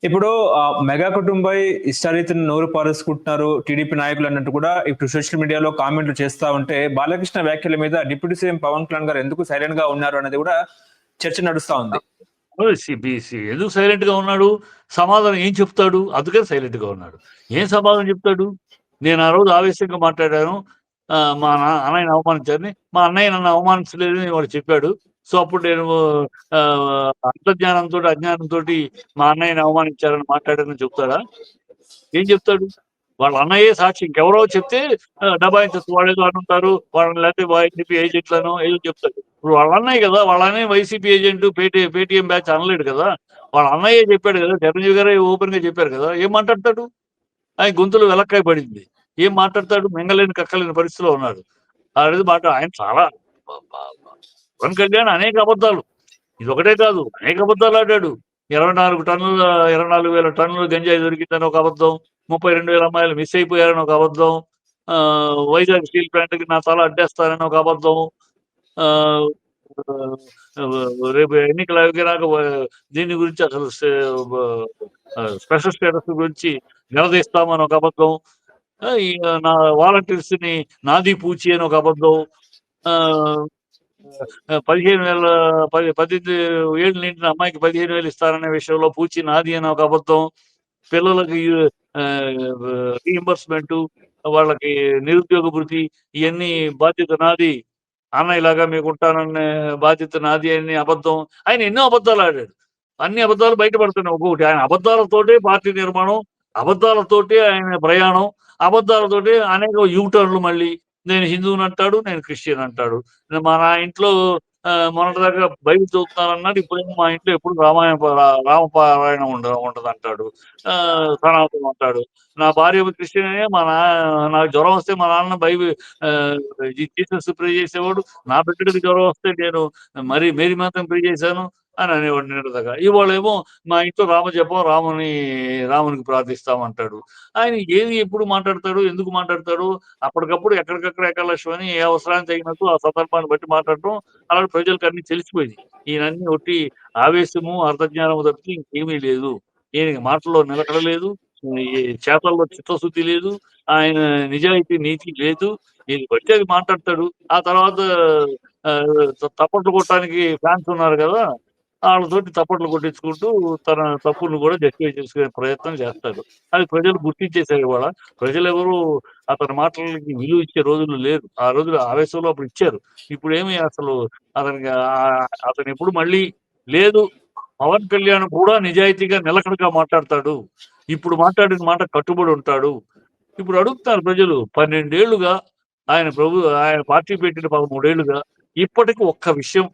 ఇప్పుడు మెగా కుటుంబై ఇష్టారీతిని నోరు పారేసుకుంటున్నారు టీడీపీ నాయకులు అన్నట్టు కూడా ఇప్పుడు సోషల్ మీడియాలో కామెంట్లు చేస్తా ఉంటే బాలకృష్ణ వ్యాఖ్యల మీద డిప్యూటీ సీఎం పవన్ కళ్యాణ్ గారు ఎందుకు సైలెంట్ గా ఉన్నారు అనేది కూడా చర్చ నడుస్తా ఉంది. ఎందుకు సైలెంట్ గా ఉన్నాడు? సమాధానం ఏం చెప్తాడు? అందుకని సైలెంట్ గా ఉన్నాడు. ఏం సమాధానం చెప్తాడు? నేను ఆ రోజు ఆవేశంగా మాట్లాడాను, మా అన్నయ్యని అవమానించారని. మా అన్నయ్య నన్ను అవమానించలేదని వాడు చెప్పాడు. సో అప్పుడు నేను అంతర్జ్ఞానంతో అజ్ఞానంతో మా అన్నయ్యని అవమానించారని మాట్లాడారని చెప్తాడా? ఏం చెప్తాడు? వాళ్ళ అన్నయ్యే సాక్షి. ఇంకెవరో చెప్తే డబాయించచ్చు. వాళ్ళు ఏదో అంటారు, వాళ్ళని లేకపోతే వైసీపీ ఏజెంట్లను ఏదో చెప్తాడు. ఇప్పుడు వాళ్ళ అన్నయ్య కదా, వాళ్ళ అన్నయ్య వైసీపీ ఏజెంట్ పేటీఎం బ్యాచ్ అనలేడు కదా. వాళ్ళ అన్నయ్యే చెప్పాడు కదా, చిరంజీవి గారే ఓపెన్ గా చెప్పారు కదా. ఏం మాట్లాడతాడు? ఆయన గొంతులో వెలక్కాయ పడింది. ఏం మాట్లాడతాడు? మింగలేని కక్కలేని పరిస్థితిలో ఉన్నాడు. అనేది మాట. ఆయన చాలా పవన్ కళ్యాణ్ అనేక అబద్ధాలు, ఇది ఒకటే కాదు, అనేక అబద్ధాలు ఆడాడు. 24,000 టన్నుల గంజాయి దొరికిందని ఒక అబద్ధం, 32,000 అమ్మాయిలు మిస్ అయిపోయారని ఒక అబద్ధం, వైజాగ్ స్టీల్ ప్లాంట్ కి నా తల అడ్డేస్తారని ఒక అబద్ధం, రేపు ఎన్నికలు అయిపోయినాక దీని గురించి అసలు స్పెషల్ స్టేటస్ గురించి నిలదీస్తామని ఒక అబద్ధం, నా వాలంటీర్స్ ని నాది పూచి అని ఒక అబద్ధం, 18 ఏళ్ళు నిండిన అమ్మాయికి 15,000 ఇస్తారనే విషయంలో పూచి నాది అని ఒక అబద్ధం, పిల్లలకి రీఎంబర్స్మెంట్, వాళ్ళకి నిరుద్యోగ భృతి, ఇవన్నీ బాధ్యత నాది, అన్నయ్యలాగా మీకు ఉంటాననే బాధ్యత నాది అని అబద్ధం. ఆయన ఎన్నో అబద్ధాలు ఆడాడు. అన్ని అబద్ధాలు బయటపడుతున్నాయి ఒక్కొక్కటి. ఆయన అబద్ధాలతోటే పార్టీ నిర్మాణం, అబద్ధాలతోటే ఆయన ప్రయాణం, అబద్ధాలతోటే అనేక యూటర్న్లు. మళ్ళీ నేను హిందువుని అంటాడు, నేను క్రిస్టియన్ అంటాడు. మా నా ఇంట్లో మొన్నటిదాకా బైబిల్ చదువుతున్నారన్నాడు, ఇప్పుడేమో మా ఇంట్లో ఎప్పుడు రామపారాయణం ఉండదు అంటాడు, సనాతనం అంటాడు. నా భార్య క్రిస్టియనే, నాకు జ్వరం వస్తే మా నాన్న బైబిల్ జీసస్ ప్రే చేసేవాడు, నా బిడ్డడికి జ్వరం వస్తే నేను మేరీ మాత్రం ప్రే చేశాను అని అనేవాడు నిన్నటిదాకా. ఇవాళేమో మా ఇంట్లో రామజపం, రామునికి ప్రార్థిస్తామంటాడు. ఆయన ఏది ఎప్పుడు మాట్లాడతాడు, ఎందుకు మాట్లాడతాడు? అప్పటికప్పుడు ఎక్కడికక్కడ ఏకలక్ష్యం అని ఏ అవసరానికి తగినట్టు ఆ సందర్భాన్ని బట్టి మాట్లాడటం, అలాగే ప్రజలకు అన్ని తెలిసిపోయింది. ఈయనన్నీ ఒట్టి ఆవేశము, అర్థజ్ఞానము తప్పితే ఇంకేమీ లేదు. ఈయనకి మాటల్లో నిలకడ లేదు, ఈ చేతల్లో చిత్తశుద్ధి లేదు, ఆయన నిజాయితీ నీతి లేదు. ఏది పడితే అది మాట్లాడతాడు. ఆ తర్వాత తప్పట్లు కొట్టడానికి ఫ్యాన్స్ ఉన్నారు కదా, వాళ్ళతోటి తప్పట్లు కొట్టించుకుంటూ తన తప్పును కూడా జస్టిఫై చేసుకునే ప్రయత్నం చేస్తాడు. అది ప్రజలు గుర్తించేశారు. ఇవాళ ప్రజలు ఎవరు అతని మాటలకి విలువ ఇచ్చే రోజులు లేరు. ఆ రోజులు ఆవేశంలో అప్పుడు ఇచ్చారు. ఇప్పుడేమి అసలు అతను ఎప్పుడు మళ్ళీ లేదు. పవన్ కళ్యాణ్ కూడా నిజాయితీగా నిలకడగా మాట్లాడతాడు. ఇప్పుడు మాట్లాడిన మాట కట్టుబడి ఉంటాడు. ఇప్పుడు అడుగుతున్నారు ప్రజలు, 12 ఏళ్లుగా ఆయన పార్టీ పెట్టిన 13 ఏళ్లుగా ఇప్పటికి ఒక్క విషయం,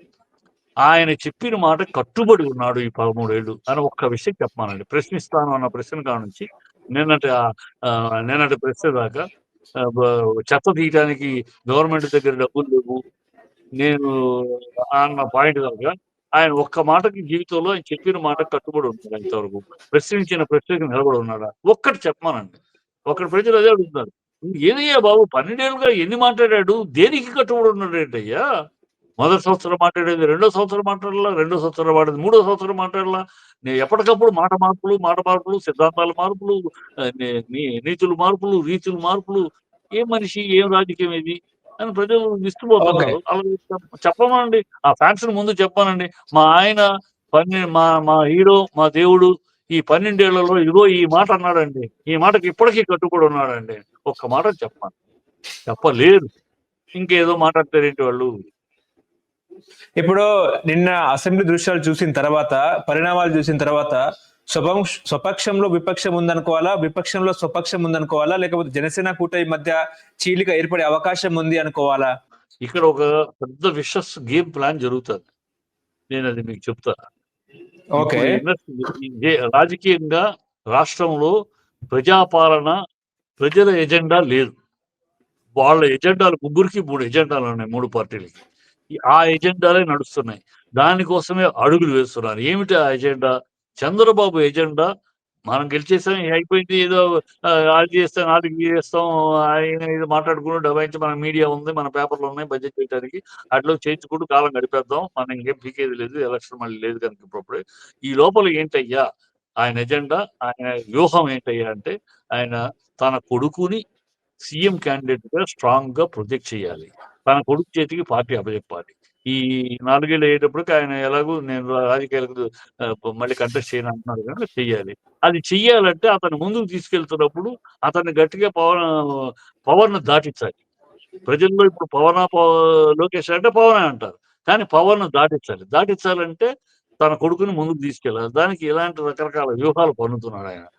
ఆయన చెప్పిన మాట కట్టుబడి ఉన్నాడు ఈ 13 ఏళ్ళు అని ఒక్క విషయం చెప్పమానండి. ప్రశ్నిస్తాను అన్న ప్రశ్న కానుంచి నిన్నటి ప్రశ్న దాకా, చెత్త తీయడానికి గవర్నమెంట్ దగ్గర డబ్బులు లేవు నేను అన్న పాయింట్ దాకా ఆయన ఒక్క మాటకి జీవితంలో ఆయన చెప్పిన మాట కట్టుబడి ఉన్నాడు. ఇంతవరకు ప్రశ్నించిన ప్రశ్నకి నిలబడి ఉన్నాడా? ఒక్కటి చెప్పమానండి. ఒకటి ప్రజలు అదే అడుగుతున్నారు. ఏదయ్యా బాబు 12 ఏళ్ళుగా ఎన్ని మాట్లాడాడు, దేనికి కట్టుబడి ఉన్నాడు ఏంటయ్యా? మొదటి సంవత్సరం మాట్లాడేది, రెండో సంవత్సరం మాట్లాడాలా, రెండో సంవత్సరం మాట్లాడేది, మూడో సంవత్సరం మాట్లాడాలా. నేను ఎప్పటికప్పుడు మాట మార్పులు, సిద్ధాంతాల మార్పులు, నీతులు మార్పులు, రీతులు మార్పులు. ఏం మనిషి, ఏం రాజకీయం ఇది అని ప్రజలు విస్తుపోతున్నారు. అలాగే చెప్పమనండి, ఆ ఫ్యాన్స్ ముందు చెప్పానండి. మా ఆయన మా హీరో, మా దేవుడు ఈ 12 ఏళ్లలో ఇదిగో ఈ మాట అన్నాడండి, ఈ మాటకి ఇప్పటికీ కట్టుబడి ఉన్నాడండి. ఒక్క మాట చెప్పాను, చెప్పలేదు. ఇంకేదో మాట్లాడతారేంటి వాళ్ళు? ఇప్పుడు నిన్న అసెంబ్లీ దృశ్యాలు చూసిన తర్వాత, పరిణామాలు చూసిన తర్వాత స్వపక్షంలో విపక్షం ఉందనుకోవాలా, విపక్షంలో స్వపక్షం ఉందనుకోవాలా, లేకపోతే జనసేన కూటమి మధ్య చీలిక ఏర్పడే అవకాశం ఉంది అనుకోవాలా? ఇక్కడ ఒక పెద్ద విషస్ గేమ్ ప్లాన్ జరుగుతుంది. నేను అది మీకు చెప్తా. ఓకే. రాజకీయంగా రాష్ట్రంలో ప్రజాపాలన, ప్రజల ఎజెండా లేదు. వాళ్ళ ఎజెండాలు ముగ్గురికి 3 ఎజెండాలు ఉన్నాయి, 3 పార్టీలకి. ఆ ఎజెండాలే నడుస్తున్నాయి. దానికోసమే అడుగులు వేస్తున్నారు. ఏమిటి ఆ ఎజెండా? చంద్రబాబు ఎజెండా మనం గెలిచేసాం, అయిపోయింది, ఏదో అది చేస్తాం, అది చేస్తాం, ఆయన ఏదో మాట్లాడుకుంటూ డబాయించి, మన మీడియా ఉంది, మన పేపర్లు ఉన్నాయి, బడ్జెట్ చేయడానికి అట్లా చేయించుకుంటూ కాలం గడిపేద్దాం, మనం ఇంకేం పీకేది లేదు, ఎలక్షన్ మళ్ళీ లేదు కనుక ఇప్పుడే. ఈ లోపల ఏంటయ్యా ఆయన ఎజెండా, ఆయన వ్యూహం ఏంటయ్యా అంటే, ఆయన తన కొడుకుని సీఎం క్యాండిడేట్‌గా స్ట్రాంగ్‌గా ప్రొజెక్ట్ చేయాలి. తన కొడుకు చేతికి పార్టీ అప్పజెప్పాలి. ఈ 4 ఏళ్ళు అయ్యేటప్పటికి ఆయన ఎలాగో నేను రాజకీయాలకు మళ్ళీ కంటెస్ట్ చేయను అంటున్నారు కనుక చెయ్యాలి. అది చెయ్యాలంటే అతన్ని ముందుకు తీసుకెళ్తున్నప్పుడు అతన్ని గట్టిగా పవర్‌ని దాటించాలి. ప్రజల్లో ఇప్పుడు లోకేష్ అంటే పవనే అంటారు. కానీ పవర్‌ని దాటించాలి. దాటించాలంటే తన కొడుకుని ముందుకు తీసుకెళ్ళాలి. దానికి ఇలాంటి రకరకాల వ్యూహాలు పన్నుతున్నాడాయన.